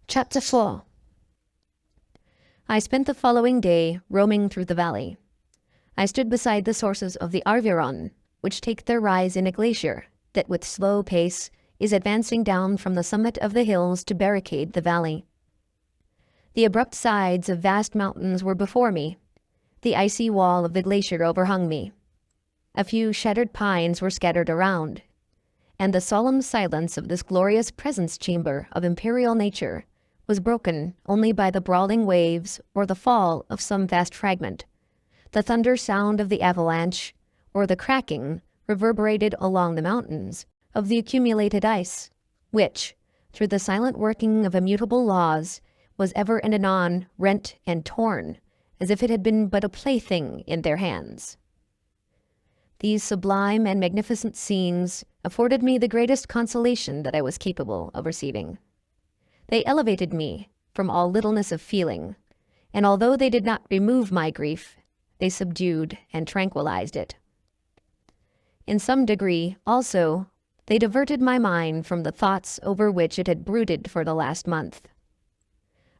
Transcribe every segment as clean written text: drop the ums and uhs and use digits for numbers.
Chapter 4. I spent the following day roaming through the valley. I stood beside the sources of the Arveiron, which take their rise in a glacier that with slow pace is advancing down from the summit of the hills to barricade the valley. The abrupt sides of vast mountains were before me. The icy wall of the glacier overhung me. A few shattered pines were scattered around, and the solemn silence of this glorious presence chamber of imperial nature was broken only by the brawling waves or the fall of some vast fragment. The thunder sound of the avalanche or the cracking reverberated along the mountains of the accumulated ice, which, through the silent working of immutable laws, was ever and anon rent and torn, as if it had been but a plaything in their hands. These sublime and magnificent scenes afforded me the greatest consolation that I was capable of receiving. They elevated me from all littleness of feeling, and although they did not remove my grief, they subdued and tranquilized it. In some degree, also, they diverted my mind from the thoughts over which it had brooded for the last month.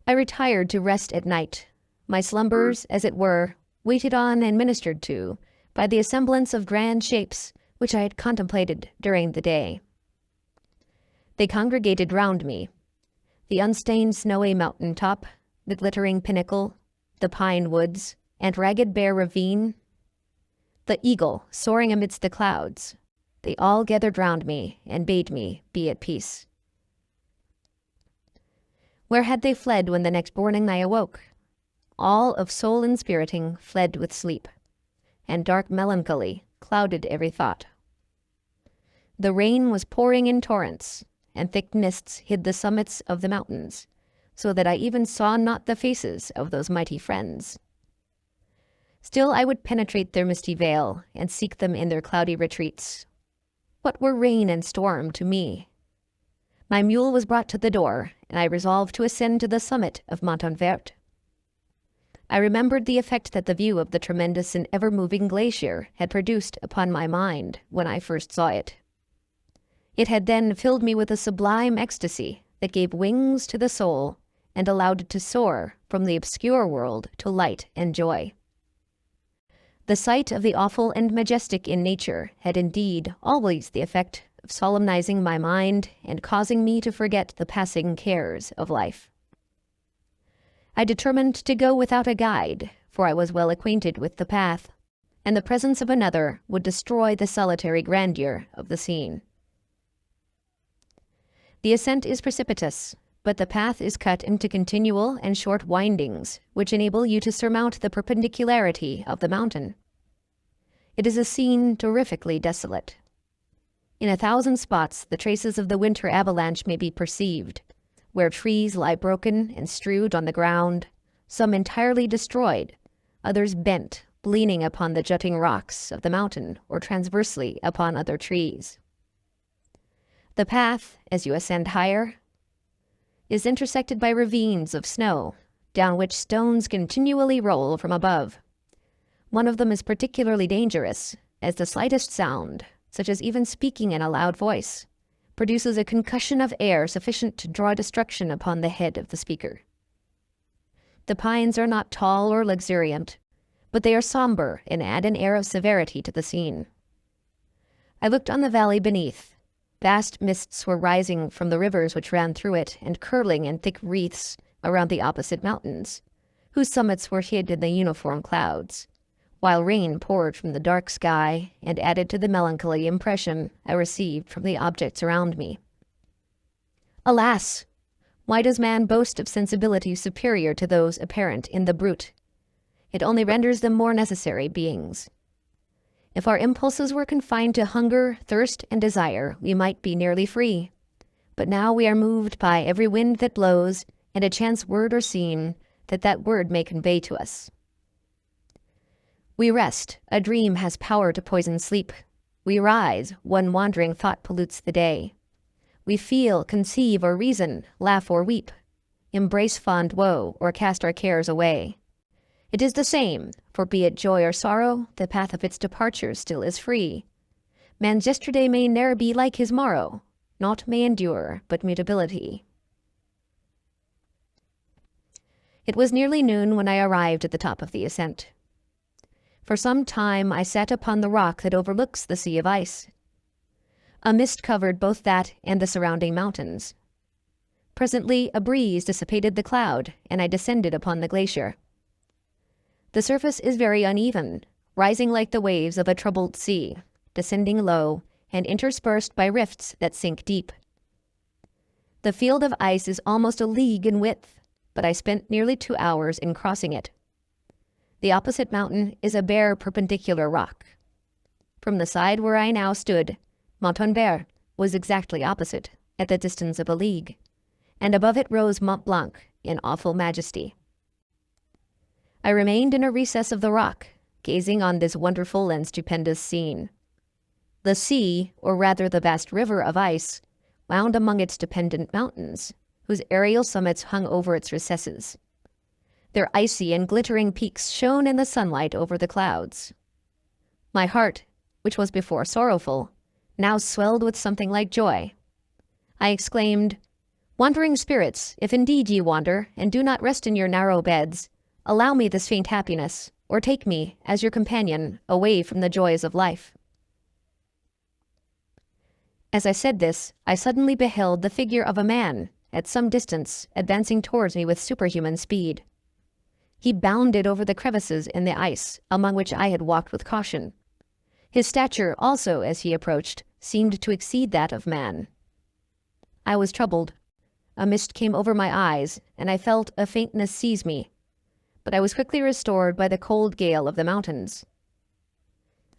I retired to rest at night, my slumbers, as it were, waited on and ministered to by the assemblance of grand shapes which I had contemplated during the day. They congregated round me. The unstained snowy mountain top, the glittering pinnacle, the pine woods, and ragged bare ravine, the eagle soaring amidst the clouds, they all gathered round me and bade me be at peace. Where had they fled when the next morning I awoke? All of soul inspiriting fled with sleep, and dark melancholy clouded every thought. The rain was pouring in torrents, and thick mists hid the summits of the mountains, so that I even saw not the faces of those mighty friends. Still I would penetrate their misty veil, and seek them in their cloudy retreats. What were rain and storm to me? My mule was brought to the door, and I resolved to ascend to the summit of Montanvert. I remembered the effect that the view of the tremendous and ever-moving glacier had produced upon my mind when I first saw it. It had then filled me with a sublime ecstasy that gave wings to the soul and allowed it to soar from the obscure world to light and joy. The sight of the awful and majestic in nature had indeed always the effect of solemnizing my mind and causing me to forget the passing cares of life. I determined to go without a guide, for I was well acquainted with the path, and the presence of another would destroy the solitary grandeur of the scene. The ascent is precipitous, but the path is cut into continual and short windings, which enable you to surmount the perpendicularity of the mountain. It is a scene terrifically desolate. In 1,000 spots the traces of the winter avalanche may be perceived, where trees lie broken and strewed on the ground, some entirely destroyed, others bent, leaning upon the jutting rocks of the mountain or transversely upon other trees. The path, as you ascend higher, is intersected by ravines of snow, down which stones continually roll from above. One of them is particularly dangerous, as the slightest sound, such as even speaking in a loud voice, produces a concussion of air sufficient to draw destruction upon the head of the speaker. The pines are not tall or luxuriant, but they are somber and add an air of severity to the scene. I looked on the valley beneath. Vast mists were rising from the rivers which ran through it and curling in thick wreaths around the opposite mountains, whose summits were hid in the uniform clouds, while rain poured from the dark sky and added to the melancholy impression I received from the objects around me. Alas! Why does man boast of sensibility superior to those apparent in the brute? It only renders them more necessary beings. If our impulses were confined to hunger, thirst, and desire, we might be nearly free. But now we are moved by every wind that blows, and a chance word or scene that word may convey to us. We rest, a dream has power to poison sleep. We rise, one wandering thought pollutes the day. We feel, conceive, or reason, laugh or weep, embrace fond woe, or cast our cares away. It is the same, for be it joy or sorrow, the path of its departure still is free. Man's yesterday may ne'er be like his morrow, naught may endure but mutability. It was nearly noon when I arrived at the top of the ascent. For some time I sat upon the rock that overlooks the sea of ice. A mist covered both that and the surrounding mountains. Presently a breeze dissipated the cloud, and I descended upon the glacier. The surface is very uneven, rising like the waves of a troubled sea, descending low, and interspersed by rifts that sink deep. The field of ice is almost a league in width, but I spent nearly 2 hours in crossing it. The opposite mountain is a bare perpendicular rock. From the side where I now stood, Montanvert was exactly opposite, at the distance of a league, and above it rose Mont Blanc in awful majesty. I remained in a recess of the rock, gazing on this wonderful and stupendous scene. The sea, or rather the vast river of ice, wound among its dependent mountains, whose aerial summits hung over its recesses. Their icy and glittering peaks shone in the sunlight over the clouds. My heart, which was before sorrowful, now swelled with something like joy. I exclaimed, "Wandering spirits, if indeed ye wander, and do not rest in your narrow beds, allow me this faint happiness, or take me, as your companion, away from the joys of life." As I said this, I suddenly beheld the figure of a man, at some distance, advancing towards me with superhuman speed. He bounded over the crevices in the ice, among which I had walked with caution. His stature also, as he approached, seemed to exceed that of man. I was troubled. A mist came over my eyes, and I felt a faintness seize me, but I was quickly restored by the cold gale of the mountains.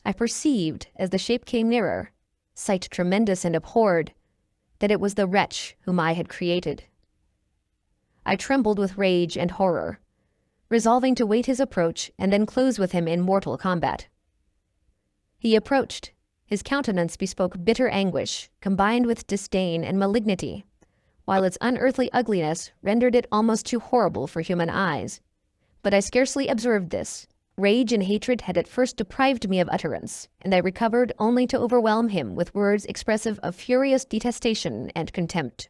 I perceived, as the shape came nearer, sight tremendous and abhorred, that it was the wretch whom I had created. I trembled with rage and horror, resolving to wait his approach and then close with him in mortal combat. He approached. His countenance bespoke bitter anguish, combined with disdain and malignity, while its unearthly ugliness rendered it almost too horrible for human eyes. But I scarcely observed this. Rage and hatred had at first deprived me of utterance, and I recovered only to overwhelm him with words expressive of furious detestation and contempt.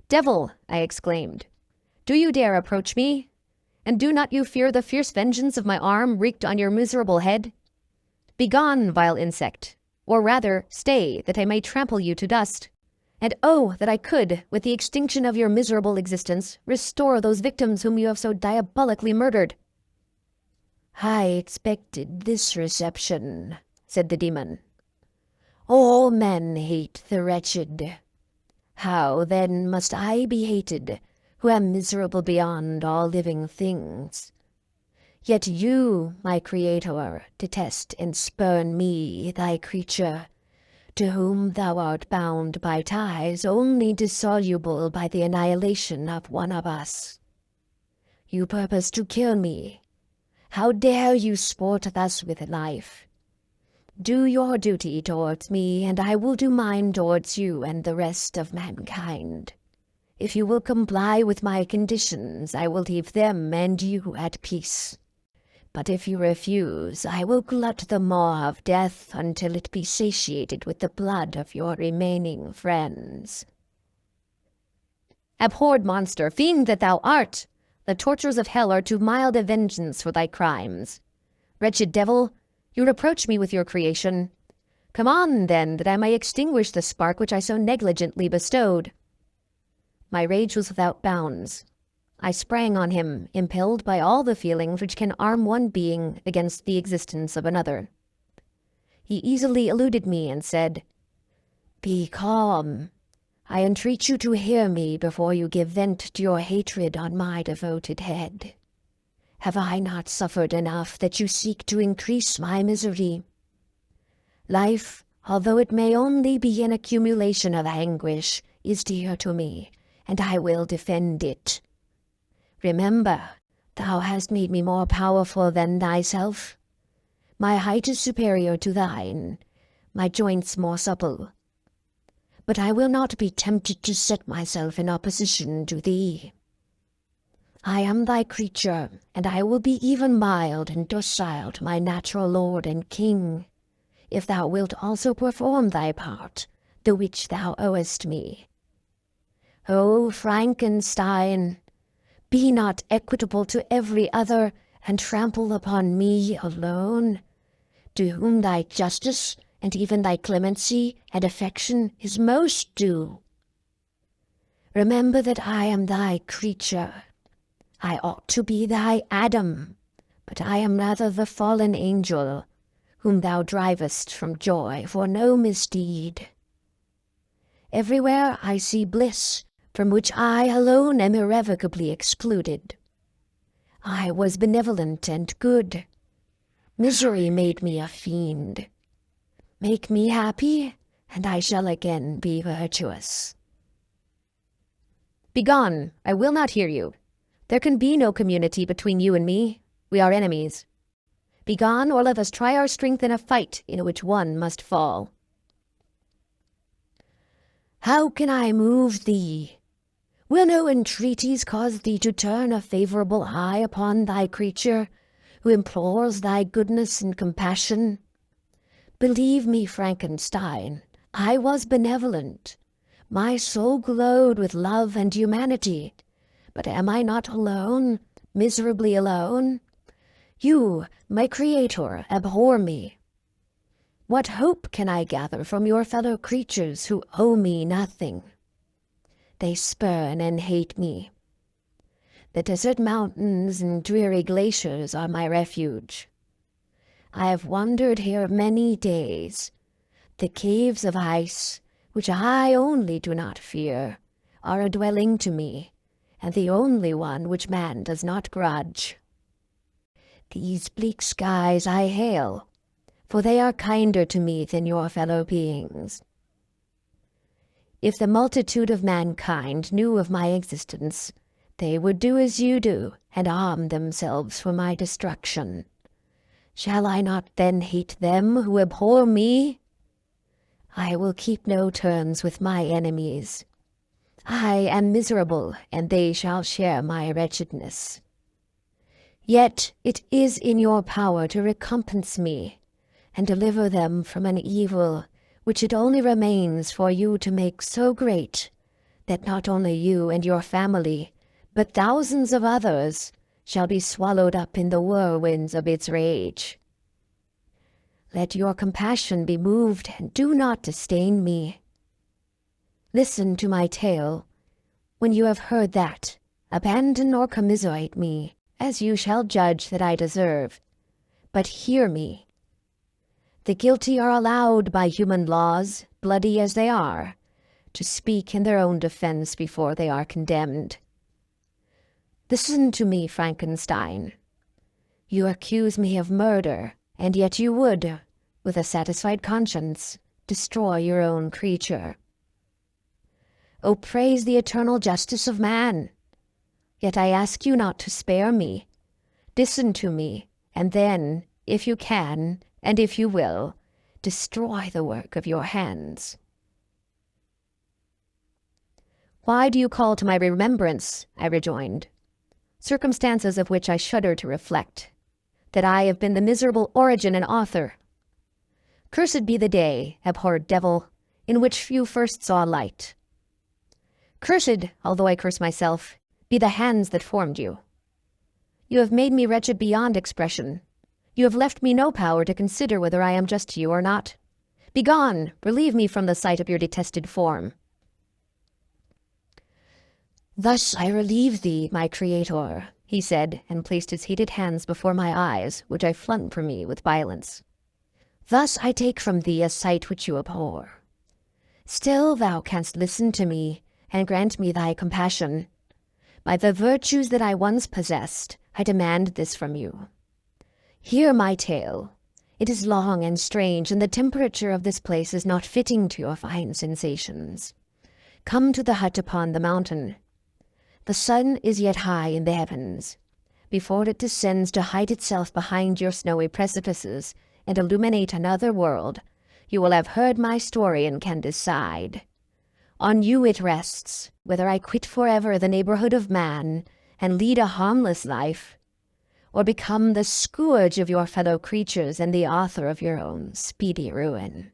"Devil!" I exclaimed, "do you dare approach me? And do not you fear the fierce vengeance of my arm wreaked on your miserable head? Begone, vile insect, or rather, stay, that I may trample you to dust. And oh, that I could, with the extinction of your miserable existence, restore those victims whom you have so diabolically murdered." "I expected this reception," said the demon. "All men hate the wretched. How, then, must I be hated, who am miserable beyond all living things? Yet you, my creator, detest and spurn me, thy creature, to whom thou art bound by ties only dissoluble by the annihilation of one of us. You purpose to kill me. How dare you sport thus with life? Do your duty towards me, and I will do mine towards you and the rest of mankind. If you will comply with my conditions, I will leave them and you at peace. But if you refuse, I will glut the maw of death until it be satiated with the blood of your remaining friends." "Abhorred monster, fiend that thou art! The tortures of hell are too mild a vengeance for thy crimes. Wretched devil, you reproach me with your creation. Come on, then, that I may extinguish the spark which I so negligently bestowed." My rage was without bounds. I sprang on him, impelled by all the feelings which can arm one being against the existence of another. He easily eluded me and said, "Be calm. I entreat you to hear me before you give vent to your hatred on my devoted head. Have I not suffered enough that you seek to increase my misery? Life, although it may only be an accumulation of anguish, is dear to me, and I will defend it. Remember, thou hast made me more powerful than thyself. My height is superior to thine, my joints more supple. But I will not be tempted to set myself in opposition to thee. I am thy creature, and I will be even mild and docile to my natural lord and king, if thou wilt also perform thy part, the which thou owest me. O Frankenstein, Be not equitable to every other, and trample upon me alone, to whom thy justice and even thy clemency and affection is most due. Remember that I am thy creature. I ought to be thy Adam, but I am rather the fallen angel, whom thou drivest from joy for no misdeed. Everywhere I see bliss, from which I alone am irrevocably excluded. I was benevolent and good. Misery made me a fiend. Make me happy, and I shall again be virtuous. Begone! I will not hear you. There can be no community between you and me. We are enemies. Begone, or let us try our strength in a fight in which one must fall. How can I move thee? Will no entreaties cause thee to turn a favorable eye upon thy creature, who implores thy goodness and compassion? Believe me, Frankenstein, I was benevolent. My soul glowed with love and humanity. But am I not alone, miserably alone? You, my creator, abhor me. What hope can I gather from your fellow creatures who owe me nothing? They spurn and hate me. The desert mountains and dreary glaciers are my refuge. I have wandered here many days. The caves of ice, which I only do not fear, are a dwelling to me, and the only one which man does not grudge. These bleak skies I hail, for they are kinder to me than your fellow beings. If the multitude of mankind knew of my existence, they would do as you do, and arm themselves for my destruction. Shall I not then hate them who abhor me? I will keep no terms with my enemies. I am miserable, and they shall share my wretchedness. Yet it is in your power to recompense me, and deliver them from an evil which it only remains for you to make so great that not only you and your family, but thousands of others shall be swallowed up in the whirlwinds of its rage. Let your compassion be moved, and do not disdain me. Listen to my tale. When you have heard that, abandon or commiserate me, as you shall judge that I deserve. But hear me. The guilty are allowed by human laws, bloody as they are, to speak in their own defense before they are condemned. Listen to me, Frankenstein. You accuse me of murder, and yet you would, with a satisfied conscience, destroy your own creature. Oh, praise the eternal justice of man! Yet I ask you not to spare me. Listen to me, and then, if you can, and if you will, destroy the work of your hands. Why do you call to my remembrance, I rejoined, circumstances of which I shudder to reflect, that I have been the miserable origin and author? Cursed be the day, abhorred devil, in which you first saw light. Cursed, although I curse myself, be the hands that formed you. You have made me wretched beyond expression. You have left me no power to consider whether I am just to you or not. Begone, relieve me from the sight of your detested form. Thus I relieve thee, my creator, he said, and placed his heated hands before my eyes, which I flung from me with violence. Thus I take from thee a sight which you abhor. Still thou canst listen to me, and grant me thy compassion. By the virtues that I once possessed, I demand this from you. Hear my tale. It is long and strange, and the temperature of this place is not fitting to your fine sensations. Come to the hut upon the mountain. The sun is yet high in the heavens. Before it descends to hide itself behind your snowy precipices and illuminate another world, you will have heard my story and can decide. On you it rests, whether I quit forever the neighborhood of man and lead a harmless life, or become the scourge of your fellow creatures and the author of your own speedy ruin.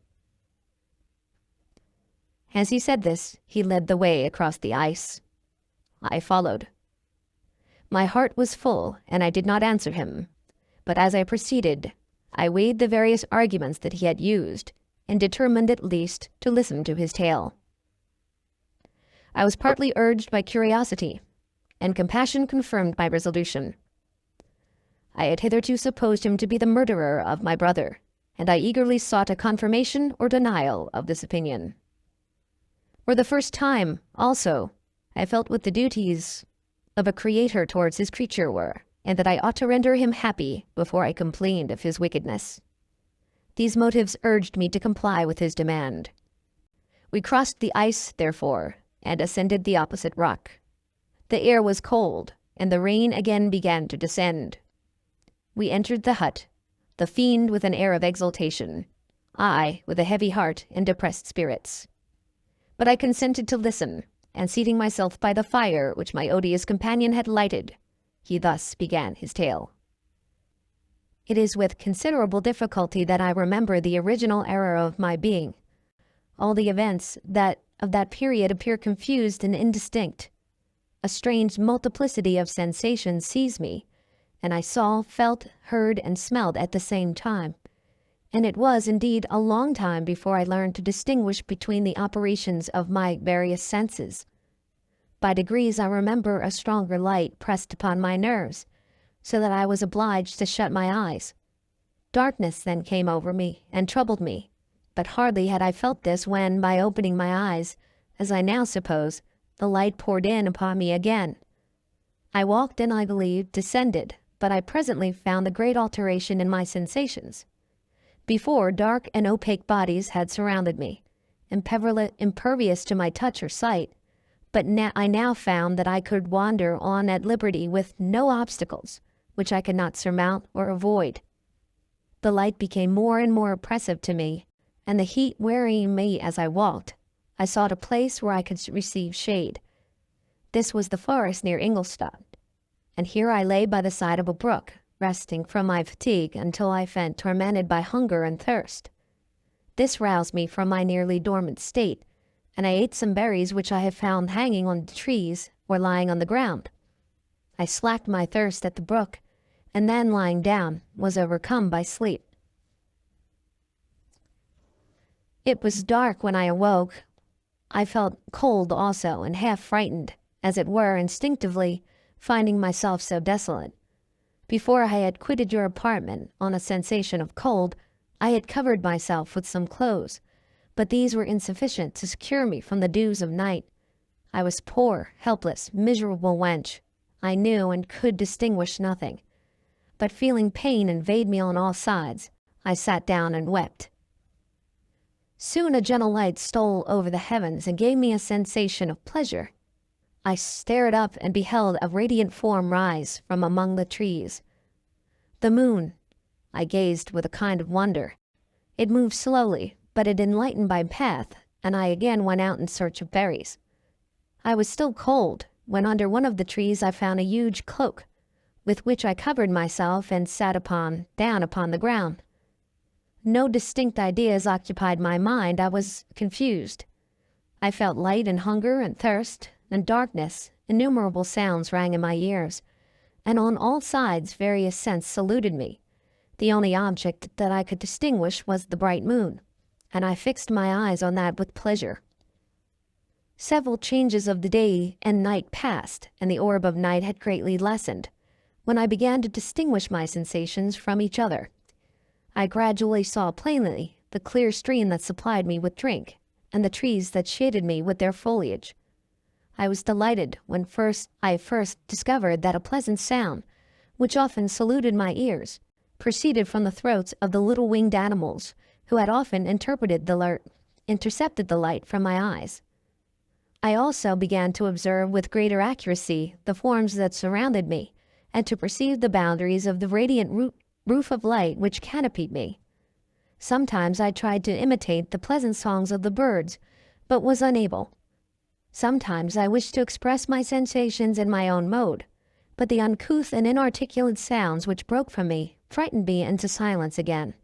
As he said this, he led the way across the ice. I followed. My heart was full, and I did not answer him. But as I proceeded, I weighed the various arguments that he had used, and determined at least to listen to his tale. I was partly urged by curiosity, and compassion confirmed my resolution. I had hitherto supposed him to be the murderer of my brother, and I eagerly sought a confirmation or denial of this opinion. For the first time, also, I felt what the duties of a creator towards his creature were, and that I ought to render him happy before I complained of his wickedness. These motives urged me to comply with his demand. We crossed the ice, therefore, and ascended the opposite rock. The air was cold, and the rain again began to descend. We entered the hut, the fiend with an air of exultation, I with a heavy heart and depressed spirits. But I consented to listen, and seating myself by the fire which my odious companion had lighted, he thus began his tale. It is with considerable difficulty that I remember the original era of my being. All the events of that period appear confused and indistinct. A strange multiplicity of sensations seized me, and I saw, felt, heard, and smelled at the same time. And it was, indeed, a long time before I learned to distinguish between the operations of my various senses. By degrees I remember a stronger light pressed upon my nerves, so that I was obliged to shut my eyes. Darkness then came over me and troubled me, but hardly had I felt this when, by opening my eyes, as I now suppose, the light poured in upon me again. I walked and, I believe, descended, but I presently found a great alteration in my sensations. Before, dark and opaque bodies had surrounded me, impervious to my touch or sight, but I now found that I could wander on at liberty with no obstacles, which I could not surmount or avoid. The light became more and more oppressive to me, and the heat wearying me as I walked, I sought a place where I could receive shade. This was the forest near Ingolstadt, and here I lay by the side of a brook, resting from my fatigue until I felt tormented by hunger and thirst. This roused me from my nearly dormant state, and I ate some berries which I had found hanging on the trees or lying on the ground. I slaked my thirst at the brook, and then, lying down, was overcome by sleep. It was dark when I awoke. I felt cold also, and half frightened, as it were, instinctively, finding myself so desolate. Before I had quitted your apartment, on a sensation of cold, I had covered myself with some clothes, but these were insufficient to secure me from the dews of night. I was poor, helpless, miserable wench. I knew and could distinguish nothing. But feeling pain invade me on all sides, I sat down and wept. Soon a gentle light stole over the heavens and gave me a sensation of pleasure. I stared up and beheld a radiant form rise from among the trees. The moon. I gazed with a kind of wonder. It moved slowly, but it enlightened my path, and I again went out in search of berries. I was still cold, when under one of the trees I found a huge cloak, with which I covered myself and sat down upon the ground. No distinct ideas occupied my mind. I was confused. I felt light and hunger and thirst and darkness. Innumerable sounds rang in my ears, and on all sides various scents saluted me. The only object that I could distinguish was the bright moon, and I fixed my eyes on that with pleasure. Several changes of the day and night passed, and the orb of night had greatly lessened, when I began to distinguish my sensations from each other. I gradually saw plainly the clear stream that supplied me with drink, and the trees that shaded me with their foliage. I was delighted when I first discovered that a pleasant sound, which often saluted my ears, proceeded from the throats of the little winged animals, who had often intercepted the light from my eyes. I also began to observe with greater accuracy the forms that surrounded me, and to perceive the boundaries of the radiant roof of light which canopied me. Sometimes I tried to imitate the pleasant songs of the birds, but was unable. Sometimes I wished to express my sensations in my own mode, but the uncouth and inarticulate sounds which broke from me frightened me into silence again.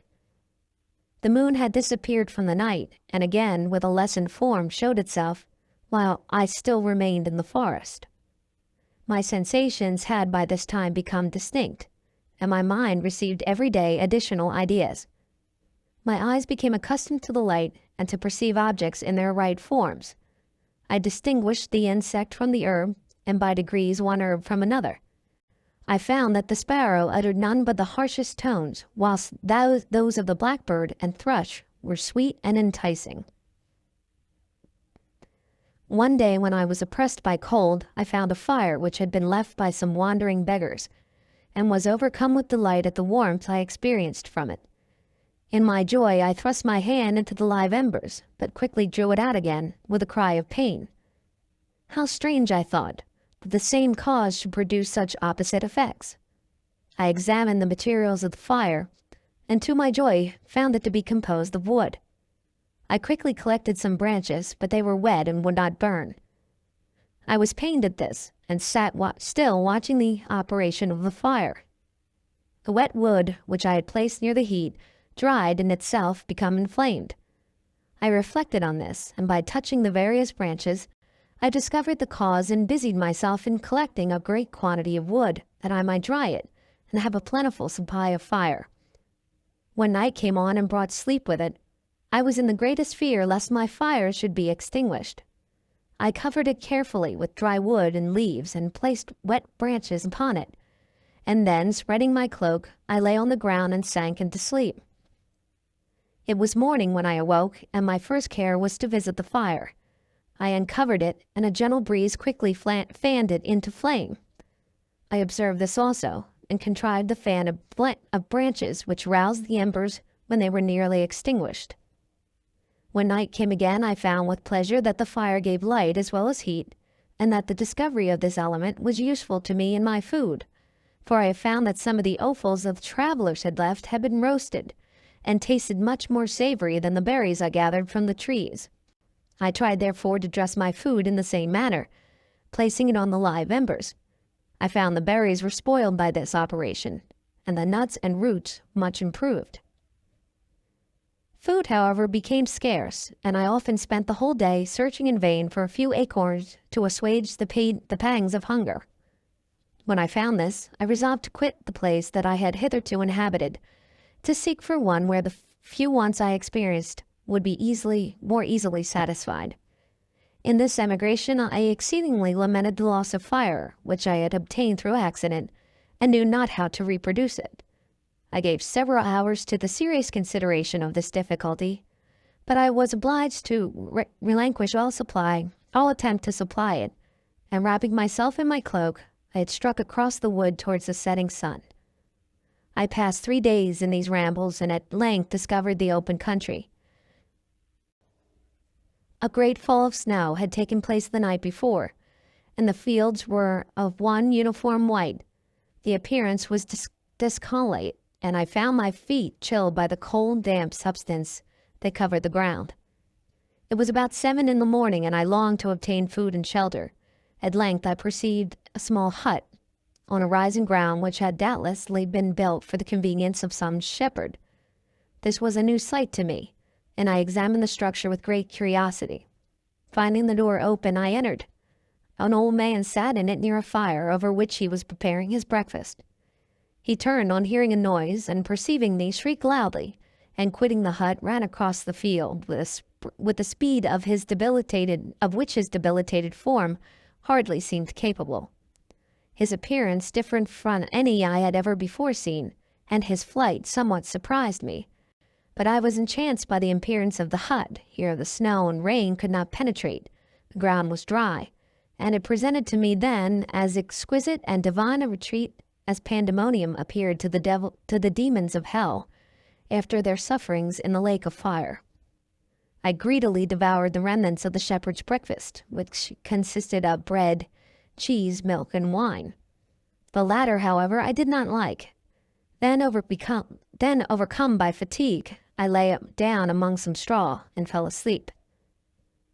The moon had disappeared from the night, and again with a lessened form showed itself, while I still remained in the forest. My sensations had by this time become distinct, and my mind received every day additional ideas. My eyes became accustomed to the light and to perceive objects in their right forms. I distinguished the insect from the herb, and by degrees one herb from another. I found that the sparrow uttered none but the harshest tones, whilst those of the blackbird and thrush were sweet and enticing. One day when I was oppressed by cold, I found a fire which had been left by some wandering beggars, and was overcome with delight at the warmth I experienced from it. In my joy I thrust my hand into the live embers, but quickly drew it out again with a cry of pain. How strange, I thought, that the same cause should produce such opposite effects. I examined the materials of the fire, and to my joy found it to be composed of wood. I quickly collected some branches, but they were wet and would not burn. I was pained at this, and sat still watching the operation of the fire. The wet wood, which I had placed near the heat, dried and itself become inflamed. I reflected on this, and by touching the various branches, I discovered the cause and busied myself in collecting a great quantity of wood, that I might dry it, and have a plentiful supply of fire. When night came on and brought sleep with it, I was in the greatest fear lest my fire should be extinguished. I covered it carefully with dry wood and leaves, and placed wet branches upon it, and then, spreading my cloak, I lay on the ground and sank into sleep. It was morning when I awoke, and my first care was to visit the fire. I uncovered it, and a gentle breeze quickly fanned it into flame. I observed this also, and contrived the fan of branches which roused the embers when they were nearly extinguished. When night came again, I found with pleasure that the fire gave light as well as heat, and that the discovery of this element was useful to me in my food, for I have found that some of the offals the travelers had left had been roasted, and tasted much more savory than the berries I gathered from the trees. I tried therefore to dress my food in the same manner, placing it on the live embers. I found the berries were spoiled by this operation, and the nuts and roots much improved. Food, however, became scarce, and I often spent the whole day searching in vain for a few acorns to assuage the pangs of hunger. When I found this, I resolved to quit the place that I had hitherto inhabited, to seek for one where the few wants I experienced would be more easily satisfied. In this emigration I exceedingly lamented the loss of fire, which I had obtained through accident, and knew not how to reproduce it. I gave several hours to the serious consideration of this difficulty, but I was obliged to relinquish all attempt to supply it, and wrapping myself in my cloak, I had struck across the wood towards the setting sun. I passed 3 days in these rambles, and at length discovered the open country. A great fall of snow had taken place the night before, and the fields were of one uniform white. The appearance was disconsolate, and I found my feet chilled by the cold, damp substance that covered the ground. It was about 7 in the morning, and I longed to obtain food and shelter. At length I perceived a small hut on a rising ground which had doubtless been built for the convenience of some shepherd. This was a new sight to me, and I examined the structure with great curiosity. Finding the door open, I entered. An old man sat in it near a fire over which he was preparing his breakfast. He turned on hearing a noise, and perceiving me, shrieked loudly, and quitting the hut, ran across the field with the speed of which his debilitated form hardly seemed capable. His appearance differed from any I had ever before seen, and his flight somewhat surprised me. But I was entranced by the appearance of the hut. Here the snow and rain could not penetrate. The ground was dry, and it presented to me then as exquisite and divine a retreat as pandemonium appeared to the demons of hell after their sufferings in the lake of fire. I greedily devoured the remnants of the shepherd's breakfast, which consisted of bread, cheese, milk, and wine. The latter, however, I did not like. Then overcome by fatigue, I lay down among some straw and fell asleep.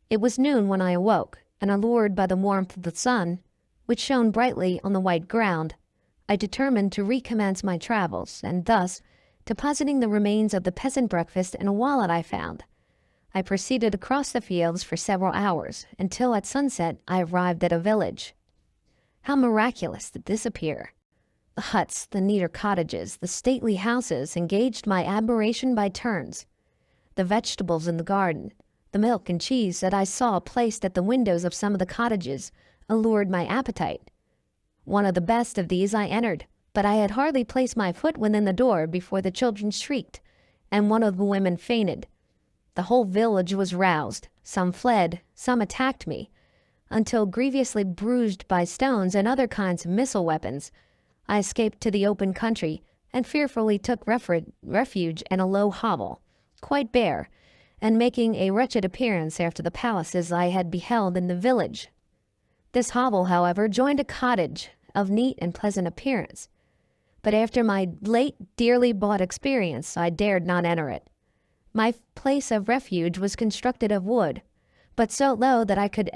It was noon when I awoke, and allured by the warmth of the sun, which shone brightly on the white ground, I determined to recommence my travels, and thus, depositing the remains of the peasant breakfast in a wallet I found, I proceeded across the fields for several hours, until at sunset I arrived at a village. How miraculous did this appear! The huts, the neater cottages, the stately houses engaged my admiration by turns. The vegetables in the garden, the milk and cheese that I saw placed at the windows of some of the cottages, allured my appetite. One of the best of these I entered, but I had hardly placed my foot within the door before the children shrieked, and one of the women fainted. The whole village was roused. Some fled, some attacked me, until, grievously bruised by stones and other kinds of missile weapons, I escaped to the open country and fearfully took refuge in a low hovel, quite bare, and making a wretched appearance after the palaces I had beheld in the village. This hovel, however, joined a cottage of neat and pleasant appearance, but after my late dearly bought experience, I dared not enter it. My place of refuge was constructed of wood, but so low that I could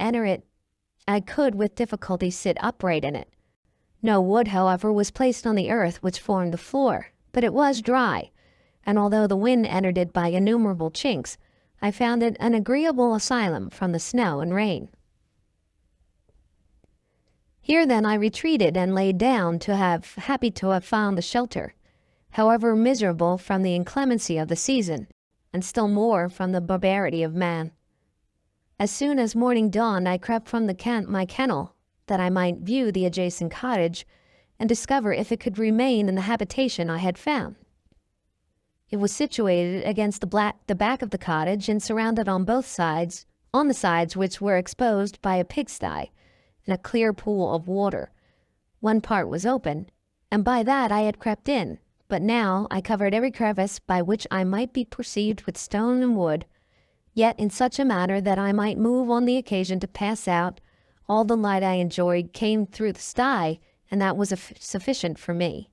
with difficulty sit upright in it. No wood, however, was placed on the earth which formed the floor, but it was dry, and although the wind entered it by innumerable chinks, I found it an agreeable asylum from the snow and rain. Here then I retreated and laid down, happy to have found the shelter, however miserable from the inclemency of the season, and still more from the barbarity of man. As soon as morning dawned, I crept from my kennel, that I might view the adjacent cottage and discover if it could remain in the habitation I had found. It was situated against the back of the cottage and surrounded on the sides which were exposed by a pigsty and a clear pool of water. One part was open, and by that I had crept in, but now I covered every crevice by which I might be perceived with stone and wood, yet in such a manner that I might move on the occasion to pass out. All the light I enjoyed came through the sty, and that was sufficient for me.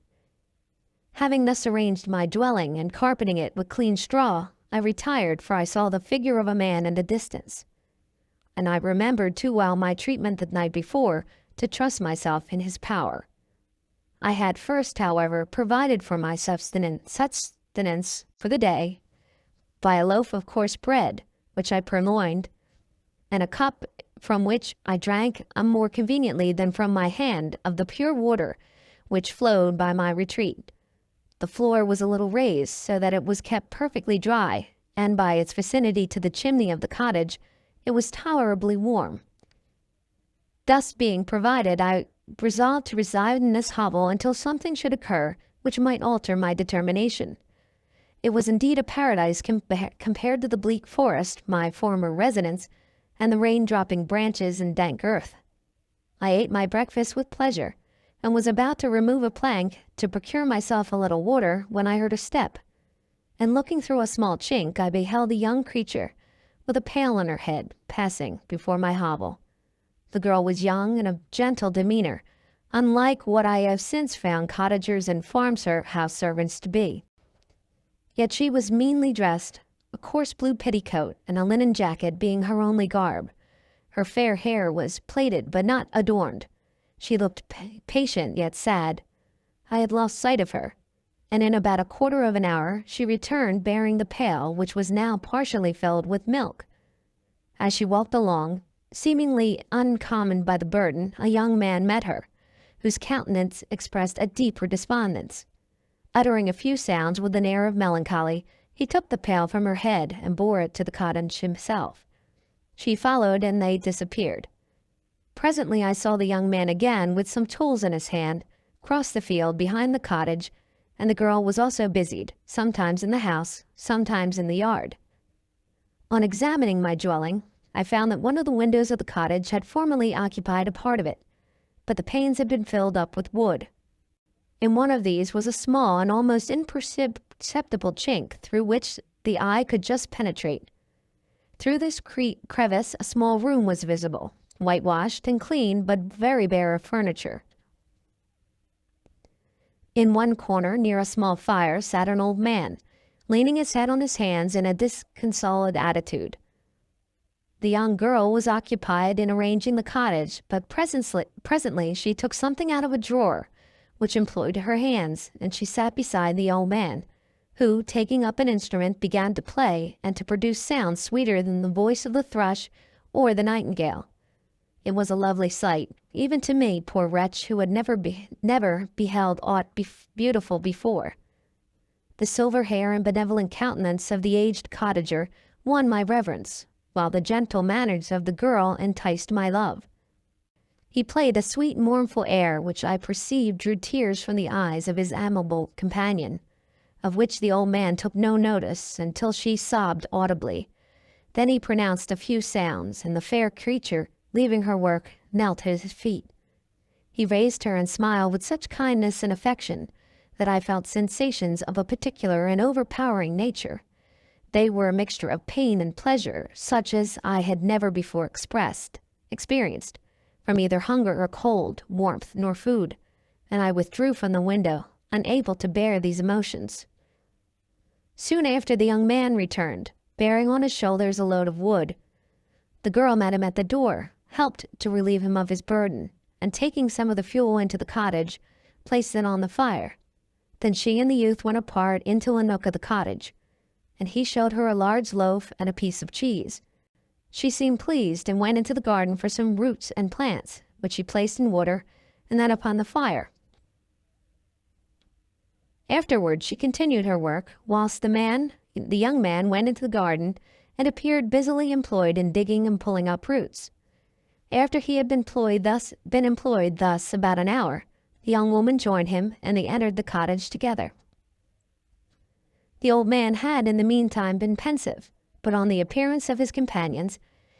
Having thus arranged my dwelling and carpeting it with clean straw, I retired, for I saw the figure of a man in the distance. And I remembered too well my treatment the night before to trust myself in his power. I had first, however, provided for my sustenance for the day by a loaf of coarse bread, which I purloined, and a cup from which I drank more conveniently than from my hand of the pure water which flowed by my retreat. The floor was a little raised, so that it was kept perfectly dry, and by its vicinity to the chimney of the cottage, it was tolerably warm. Thus being provided, I resolved to reside in this hovel until something should occur which might alter my determination. It was indeed a paradise compared to the bleak forest, my former residence, and the rain-dropping branches and dank earth. I ate my breakfast with pleasure, and was about to remove a plank to procure myself a little water when I heard a step, and looking through a small chink, I beheld a young creature with a pail on her head passing before my hovel. The girl was young and of gentle demeanor, unlike what I have since found cottagers and farmhouse servants to be. Yet she was meanly dressed, a coarse blue petticoat and a linen jacket being her only garb. Her fair hair was plaited but not adorned. She looked patient yet sad. I had lost sight of her, and in about a quarter of an hour she returned bearing the pail, which was now partially filled with milk. As she walked along, seemingly uncommoned by the burden, a young man met her, whose countenance expressed a deeper despondence. Uttering a few sounds with an air of melancholy, he took the pail from her head and bore it to the cottage himself. She followed, and they disappeared. Presently I saw the young man again, with some tools in his hand, cross the field behind the cottage, and the girl was also busied, sometimes in the house, sometimes in the yard. On examining my dwelling, I found that one of the windows of the cottage had formerly occupied a part of it, but the panes had been filled up with wood. In one of these was a small and almost imperceptible chink through which the eye could just penetrate. Through this crevice a small room was visible, whitewashed and clean, but very bare of furniture. In one corner, near a small fire, sat an old man, leaning his head on his hands in a disconsolate attitude. The young girl was occupied in arranging the cottage, but presently she took something out of a drawer, which employed her hands, and she sat beside the old man, who, taking up an instrument, began to play and to produce sounds sweeter than the voice of the thrush or the nightingale. It was a lovely sight, even to me, poor wretch, who had never beheld aught beautiful before. The silver hair and benevolent countenance of the aged cottager won my reverence, while the gentle manners of the girl enticed my love. He played a sweet mournful air, which I perceived drew tears from the eyes of his amiable companion, of which the old man took no notice until she sobbed audibly. Then he pronounced a few sounds, and the fair creature, leaving her work, knelt at his feet. He raised her and smiled with such kindness and affection that I felt sensations of a particular and overpowering nature. They were a mixture of pain and pleasure, such as I had never before experienced, from either hunger or cold, warmth, nor food, and I withdrew from the window, unable to bear these emotions. Soon after the young man returned, bearing on his shoulders a load of wood. The girl met him at the door, helped to relieve him of his burden, and taking some of the fuel into the cottage, placed it on the fire. Then she and the youth went apart into a nook of the cottage, and he showed her a large loaf and a piece of cheese. She seemed pleased and went into the garden for some roots and plants, which she placed in water and then upon the fire. Afterward she continued her work, whilst the young man went into the garden and appeared busily employed in digging and pulling up roots. After he had been employed thus about an hour, the young woman joined him, and they entered the cottage together. The old man had in the meantime been pensive, but on the appearance of his companions,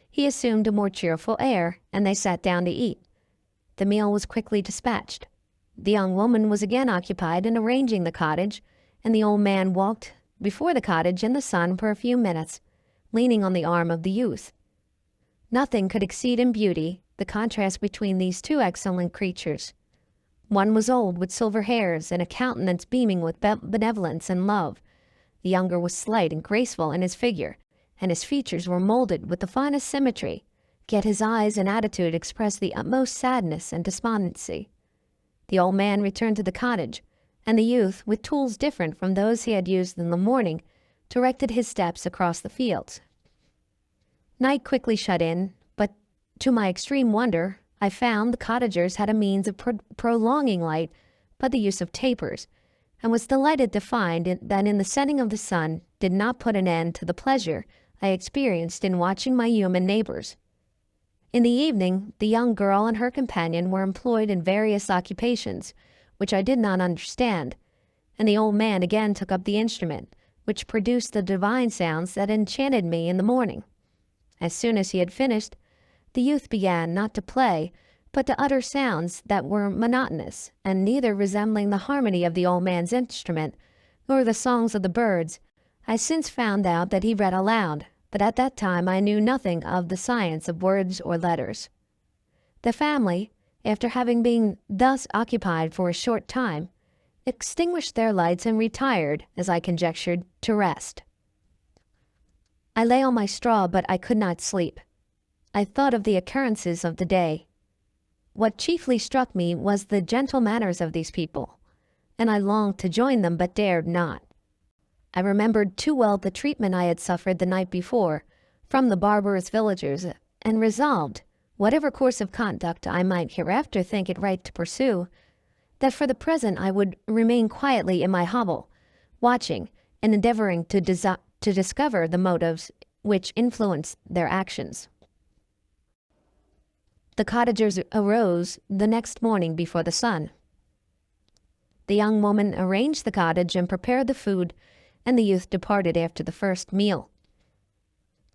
he assumed a more cheerful air, and they sat down to eat. The meal was quickly dispatched. The young woman was again occupied in arranging the cottage, and the old man walked before the cottage in the sun for a few minutes, leaning on the arm of the youth. Nothing could exceed in beauty the contrast between these two excellent creatures. One was old, with silver hairs and a countenance beaming with benevolence and love. The younger was slight and graceful in his figure, and his features were molded with the finest symmetry, yet his eyes and attitude expressed the utmost sadness and despondency. The old man returned to the cottage, and the youth, with tools different from those he had used in the morning, directed his steps across the fields. Night quickly shut in, but to my extreme wonder, I found the cottagers had a means of prolonging light by the use of tapers, and was delighted to find that in the setting of the sun did not put an end to the pleasure I experienced in watching my human neighbors. In the evening, the young girl and her companion were employed in various occupations, which I did not understand, and the old man again took up the instrument, which produced the divine sounds that enchanted me in the morning. As soon as he had finished, the youth began not to play, but to utter sounds that were monotonous, and neither resembling the harmony of the old man's instrument, nor the songs of the birds. I since found out that he read aloud, but at that time I knew nothing of the science of words or letters. The family, after having been thus occupied for a short time, extinguished their lights and retired, as I conjectured, to rest. I lay on my straw, but I could not sleep. I thought of the occurrences of the day. What chiefly struck me was the gentle manners of these people, and I longed to join them but dared not. I remembered too well the treatment I had suffered the night before from the barbarous villagers, and resolved, whatever course of conduct I might hereafter think it right to pursue, that for the present I would remain quietly in my hovel, watching and endeavoring to discover the motives which influenced their actions. The cottagers arose the next morning before the sun. The young woman arranged the cottage and prepared the food, and the youth departed after the first meal.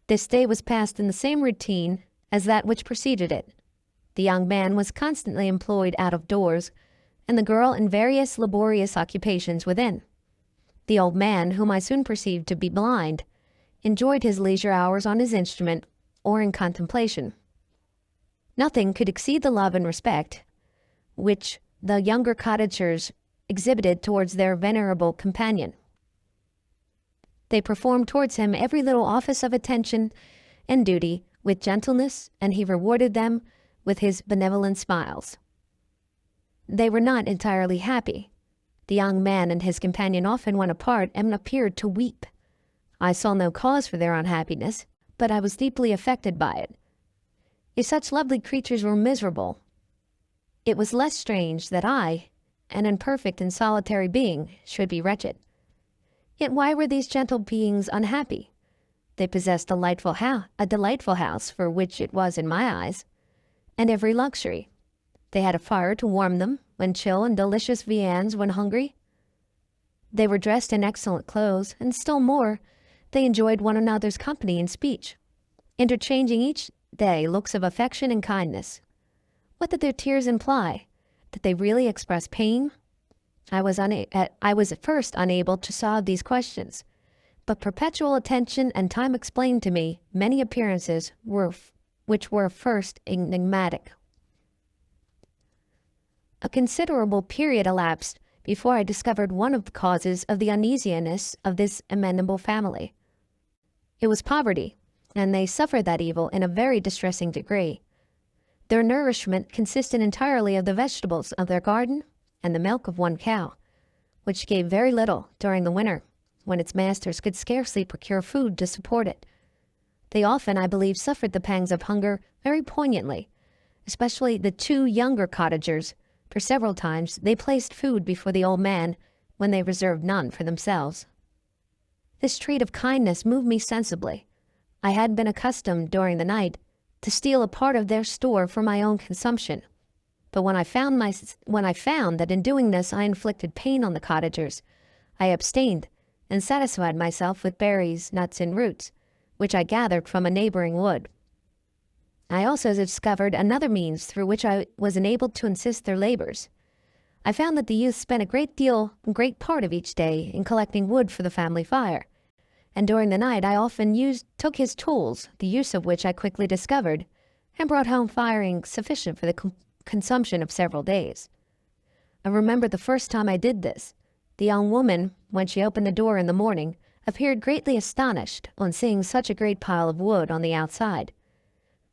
This day was passed in the same routine as that which preceded it. The young man was constantly employed out of doors, and the girl in various laborious occupations within. The old man, whom I soon perceived to be blind, enjoyed his leisure hours on his instrument or in contemplation. Nothing could exceed the love and respect which the younger cottagers exhibited towards their venerable companion. They performed towards him every little office of attention and duty with gentleness, and he rewarded them with his benevolent smiles. They were not entirely happy. The young man and his companion often went apart and appeared to weep. I saw no cause for their unhappiness, but I was deeply affected by it. If such lovely creatures were miserable, it was less strange that I, an imperfect and solitary being, should be wretched. Yet why were these gentle beings unhappy? They possessed a delightful house, for which it was in my eyes, and every luxury. They had a fire to warm them when chill and delicious viands when hungry. They were dressed in excellent clothes, and still more, they enjoyed one another's company and speech, interchanging each day looks of affection and kindness. What did their tears imply? Did they really express pain? I was at first unable to solve these questions, but perpetual attention and time explained to me many appearances which were first enigmatic. A considerable period elapsed before I discovered one of the causes of the uneasiness of this amenable family. It was poverty, and they suffered that evil in a very distressing degree. Their nourishment consisted entirely of the vegetables of their garden and the milk of one cow, which gave very little during the winter, when its masters could scarcely procure food to support it. They often, I believe, suffered the pangs of hunger very poignantly, especially the 2 younger cottagers, for several times they placed food before the old man when they reserved none for themselves. This trait of kindness moved me sensibly. I had been accustomed during the night to steal a part of their store for my own consumption, but when I found that in doing this I inflicted pain on the cottagers, I abstained and satisfied myself with berries, nuts, and roots, which I gathered from a neighboring wood. I also discovered another means through which I was enabled to assist their labors. I found that the youth spent a great part of each day in collecting wood for the family fire, and during the night I often took his tools, the use of which I quickly discovered, and brought home firing sufficient for the consumption of several days. I remember the first time I did this. The young woman, when she opened the door in the morning, appeared greatly astonished on seeing such a great pile of wood on the outside.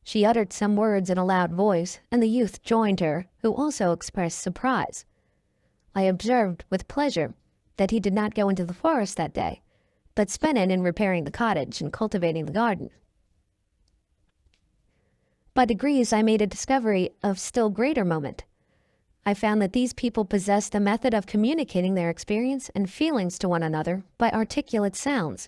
She uttered some words in a loud voice, and the youth joined her, who also expressed surprise. I observed with pleasure that he did not go into the forest that day, but spent it in repairing the cottage and cultivating the garden. By degrees I made a discovery of still greater moment. I found that these people possessed a method of communicating their experience and feelings to one another by articulate sounds.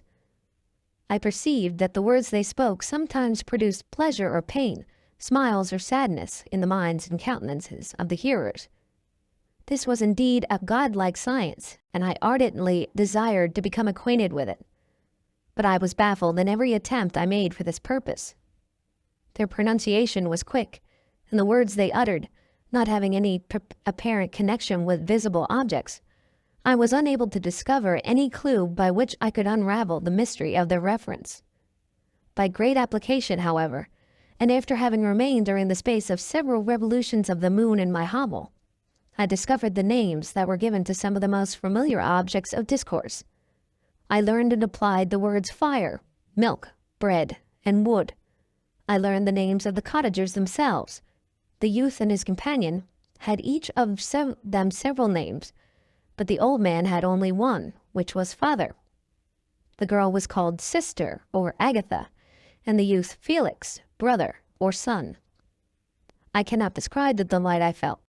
I perceived that the words they spoke sometimes produced pleasure or pain, smiles or sadness in the minds and countenances of the hearers. This was indeed a godlike science, and I ardently desired to become acquainted with it. But I was baffled in every attempt I made for this purpose. Their pronunciation was quick, and the words they uttered, not having any apparent connection with visible objects, I was unable to discover any clue by which I could unravel the mystery of their reference. By great application, however, and after having remained during the space of several revolutions of the moon in my hovel, I discovered the names that were given to some of the most familiar objects of discourse. I learned and applied the words fire, milk, bread, and wood. I learned the names of the cottagers themselves. The youth and his companion had each of them several names, but the old man had only one, which was father. The girl was called sister or Agatha, and the youth Felix, brother or son. I cannot describe the delight I felt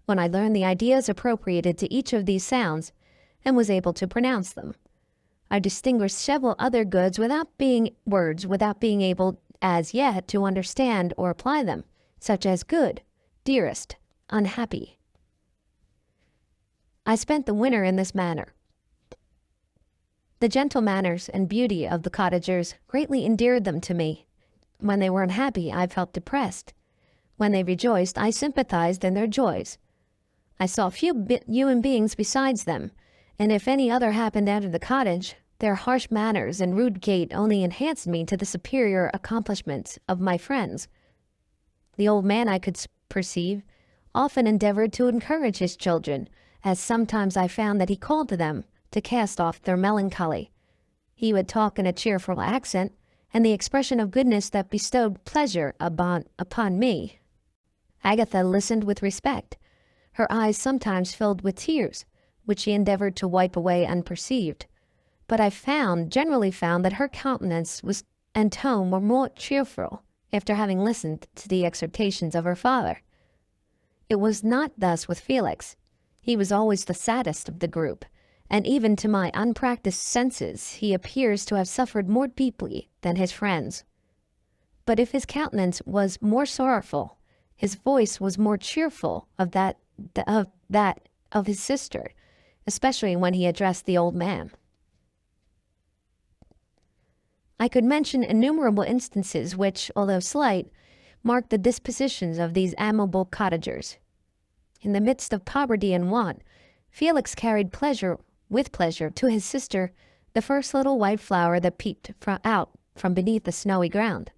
when I learned the ideas appropriated to each of these sounds and was able to pronounce them. I distinguished several other words without being able as yet to understand or apply them, such as good, dearest, unhappy. I spent the winter in this manner. The gentle manners and beauty of the cottagers greatly endeared them to me. When they were unhappy, I felt depressed. When they rejoiced, I sympathized in their joys. I saw few human beings besides them, and if any other happened to enter the cottage, their harsh manners and rude gait only enhanced me to the superior accomplishments of my friends. The old man, I could perceive, often endeavored to encourage his children, as sometimes I found that he called to them to cast off their melancholy. He would talk in a cheerful accent, and the expression of goodness that bestowed pleasure upon me. Agatha listened with respect. Her eyes sometimes filled with tears, which she endeavored to wipe away unperceived. But I generally found that her countenance and tone were more cheerful after having listened to the exhortations of her father. It was not thus with Felix. He was always the saddest of the group, and even to my unpracticed senses he appears to have suffered more deeply than his friends. But if his countenance was more sorrowful, his voice was more cheerful of that of his sister, especially when he addressed the old man. I could mention innumerable instances which, although slight, mark the dispositions of these amiable cottagers. In the midst of poverty and want, Felix carried with pleasure to his sister the first little white flower that peeped out from beneath the snowy ground.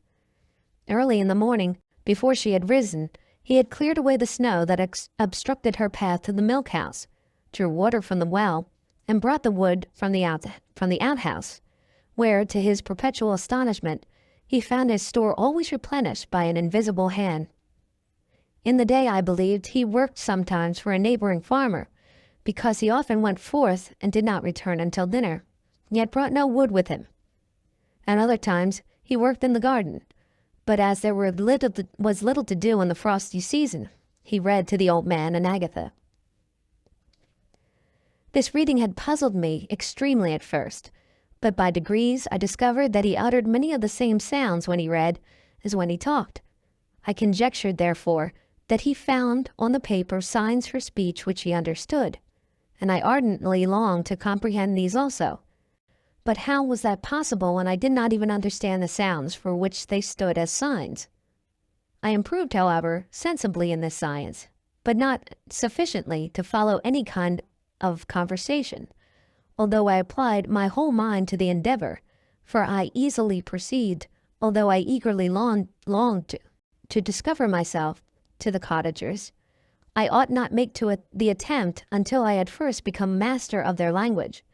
Early in the morning, before she had risen, he had cleared away the snow that obstructed her path to the milk house, drew water from the well, and brought the wood from the outhouse, where, to his perpetual astonishment, he found his store always replenished by an invisible hand. In the day, I believed, he worked sometimes for a neighboring farmer, because he often went forth and did not return until dinner, yet brought no wood with him. At other times he worked in the garden, but as there was little to do in the frosty season, he read to the old man and Agatha. This reading had puzzled me extremely at first, but by degrees I discovered that he uttered many of the same sounds when he read as when he talked. I conjectured, therefore, that he found on the paper signs for speech which he understood, and I ardently longed to comprehend these also. But how was that possible when I did not even understand the sounds for which they stood as signs? I improved, however, sensibly in this science, but not sufficiently to follow any kind of conversation, although I applied my whole mind to the endeavor, for I easily perceived, although I eagerly longed to discover myself to the cottagers, I ought not make the attempt until I had first become master of their language,